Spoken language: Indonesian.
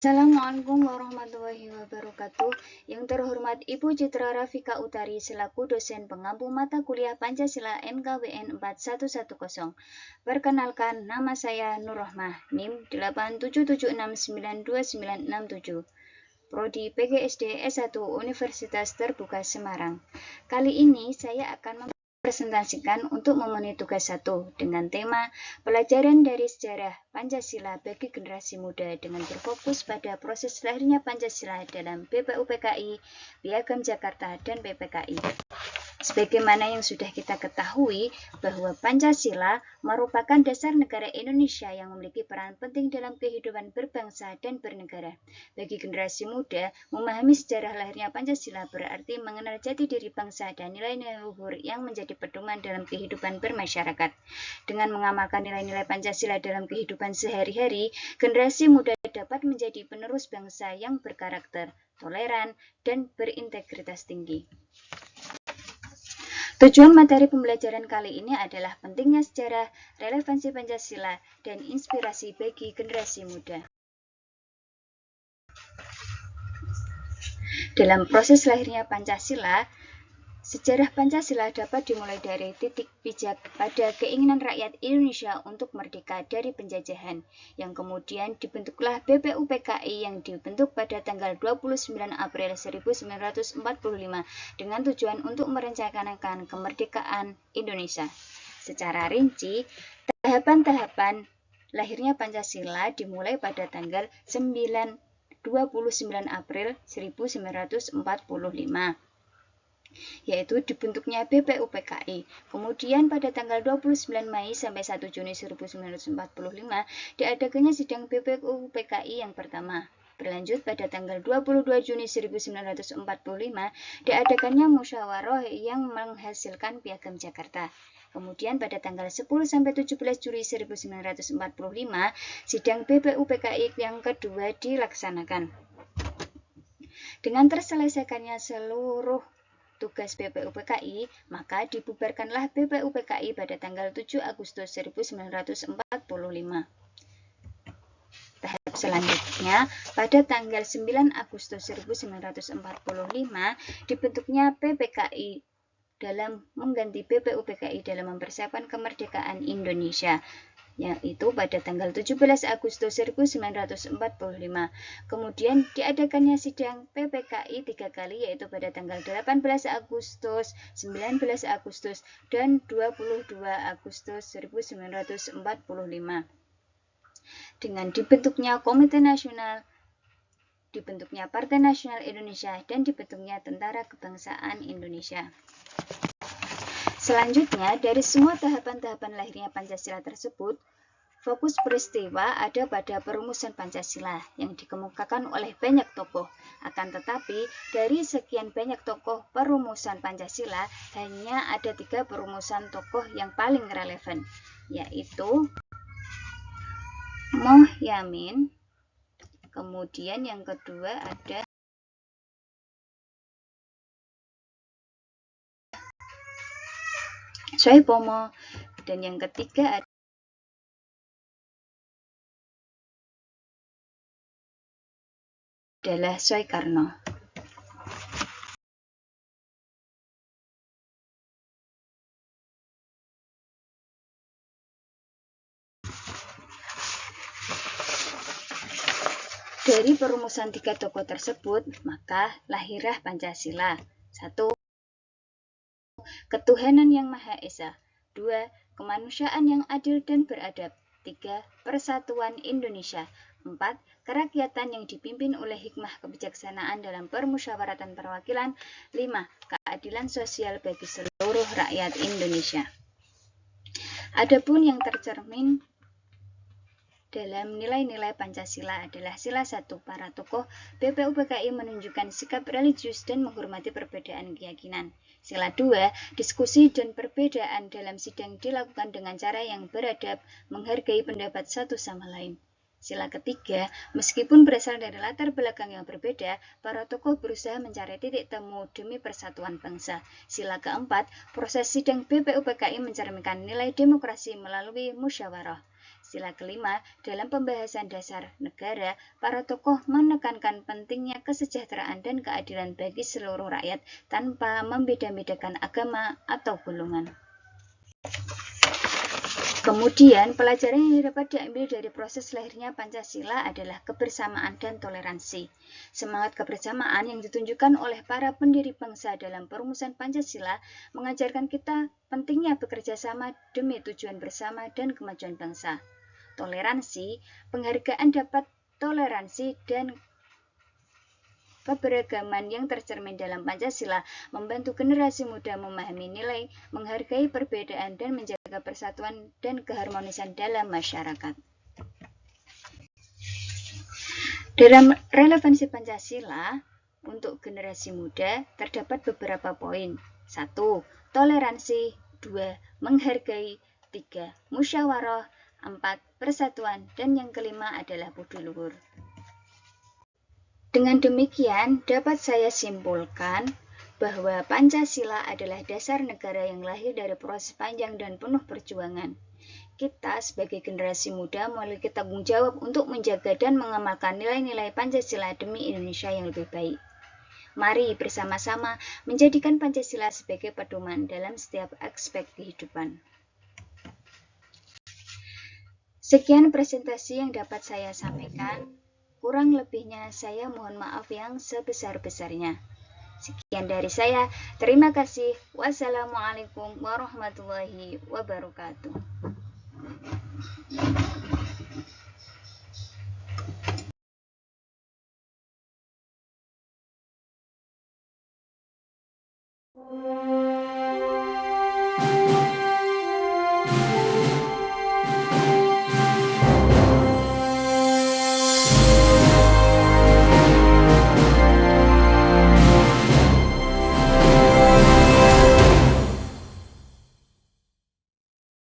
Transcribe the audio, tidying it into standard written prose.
Assalamualaikum warahmatullahi wabarakatuh. Yang terhormat Ibu Citra Rafika Utari selaku dosen pengampu mata kuliah Pancasila MKWN 4110. Perkenalkan, nama saya Nur Rohmah, NIM 8776929967. Prodi PGSD S1 Universitas Terbuka Semarang. Kali ini saya akan presentasikan untuk memenuhi tugas 1 dengan tema pelajaran dari sejarah Pancasila bagi generasi muda dengan berfokus pada proses lahirnya Pancasila dalam BPUPKI, Piagam Jakarta, dan PPKI. Sebagaimana yang sudah kita ketahui bahwa Pancasila merupakan dasar negara Indonesia yang memiliki peran penting dalam kehidupan berbangsa dan bernegara. Bagi generasi muda, memahami sejarah lahirnya Pancasila berarti mengenal jati diri bangsa dan nilai-nilai luhur yang menjadi pedoman dalam kehidupan bermasyarakat. Dengan mengamalkan nilai-nilai Pancasila dalam kehidupan sehari-hari, generasi muda dapat menjadi penerus bangsa yang berkarakter, toleran, dan berintegritas tinggi. Tujuan materi pembelajaran kali ini adalah pentingnya sejarah, relevansi Pancasila, dan inspirasi bagi generasi muda. Dalam proses lahirnya Pancasila, sejarah Pancasila dapat dimulai dari titik pijak pada keinginan rakyat Indonesia untuk merdeka dari penjajahan, yang kemudian dibentuklah BPUPKI yang dibentuk pada tanggal 29 April 1945 dengan tujuan untuk merencanakan kemerdekaan Indonesia. Secara rinci, tahapan-tahapan lahirnya Pancasila dimulai pada tanggal 29 April 1945. Yaitu dibentuknya BPUPKI. Kemudian pada tanggal 29 Mei sampai 1 Juni 1945 diadakannya sidang BPUPKI yang pertama. Berlanjut pada tanggal 22 Juni 1945 diadakannya musyawarah yang menghasilkan Piagam Jakarta. Kemudian pada tanggal 10 sampai 17 Juli 1945 sidang BPUPKI yang kedua dilaksanakan. Dengan terselesaikannya seluruh tugas BPUPKI, maka dibubarkanlah BPUPKI pada tanggal 7 Agustus 1945. Tahap selanjutnya, pada tanggal 9 Agustus 1945 dibentuknya PPKI dalam mengganti BPUPKI dalam mempersiapkan kemerdekaan Indonesia, yaitu pada tanggal 17 Agustus 1945. Kemudian diadakannya sidang PPKI 3 kali, yaitu pada tanggal 18 Agustus, 19 Agustus, dan 22 Agustus 1945. Dengan dibentuknya Komite Nasional, dibentuknya Partai Nasional Indonesia, dan dibentuknya Tentara Kebangsaan Indonesia. Selanjutnya, dari semua tahapan-tahapan lahirnya Pancasila tersebut, fokus peristiwa ada pada perumusan Pancasila yang dikemukakan oleh banyak tokoh. Akan tetapi, dari sekian banyak tokoh perumusan Pancasila, hanya ada 3 perumusan tokoh yang paling relevan, yaitu Mohyamin, kemudian yang kedua ada Soepomo, dan yang ketiga adalah Soekarno. Dari perumusan 3 tokoh tersebut, maka lahirlah Pancasila. 1. Ketuhanan yang Maha Esa. 2. Kemanusiaan yang adil dan beradab. 3. Persatuan Indonesia. 4. Kerakyatan yang dipimpin oleh hikmah kebijaksanaan dalam permusyawaratan perwakilan. 5. Keadilan sosial bagi seluruh rakyat Indonesia. Adapun yang tercermin dalam nilai-nilai Pancasila adalah sila 1. Para tokoh BPUPKI menunjukkan sikap religius dan menghormati perbedaan keyakinan. Sila 2. Diskusi dan perbedaan dalam sidang dilakukan dengan cara yang beradab, menghargai pendapat satu sama lain. Sila ketiga, meskipun berasal dari latar belakang yang berbeda, para tokoh berusaha mencari titik temu demi persatuan bangsa. Sila keempat, proses sidang BPUPKI mencerminkan nilai demokrasi melalui musyawarah. Sila kelima, dalam pembahasan dasar negara, para tokoh menekankan pentingnya kesejahteraan dan keadilan bagi seluruh rakyat tanpa membeda-bedakan agama atau golongan. Kemudian, pelajaran yang dapat diambil dari proses lahirnya Pancasila adalah kebersamaan dan toleransi. Semangat kebersamaan yang ditunjukkan oleh para pendiri bangsa dalam perumusan Pancasila mengajarkan kita pentingnya bekerja sama demi tujuan bersama dan kemajuan bangsa. Toleransi, penghargaan dapat toleransi dan keberagaman yang tercermin dalam Pancasila membantu generasi muda memahami nilai, menghargai perbedaan, dan menjaga persatuan dan keharmonisan dalam masyarakat. Dalam relevansi Pancasila untuk generasi muda terdapat beberapa poin. 1. Toleransi. 2. Menghargai. 3. Musyawarah. 4. Persatuan. Dan yang kelima adalah budi luhur. Dengan demikian, dapat saya simpulkan bahwa Pancasila adalah dasar negara yang lahir dari proses panjang dan penuh perjuangan. Kita sebagai generasi muda memiliki tanggung jawab untuk menjaga dan mengamalkan nilai-nilai Pancasila demi Indonesia yang lebih baik. Mari bersama-sama menjadikan Pancasila sebagai pedoman dalam setiap aspek kehidupan. Sekian presentasi yang dapat saya sampaikan. Kurang lebihnya saya mohon maaf yang sebesar-besarnya. Sekian dari saya. Terima kasih. Wassalamualaikum warahmatullahi wabarakatuh.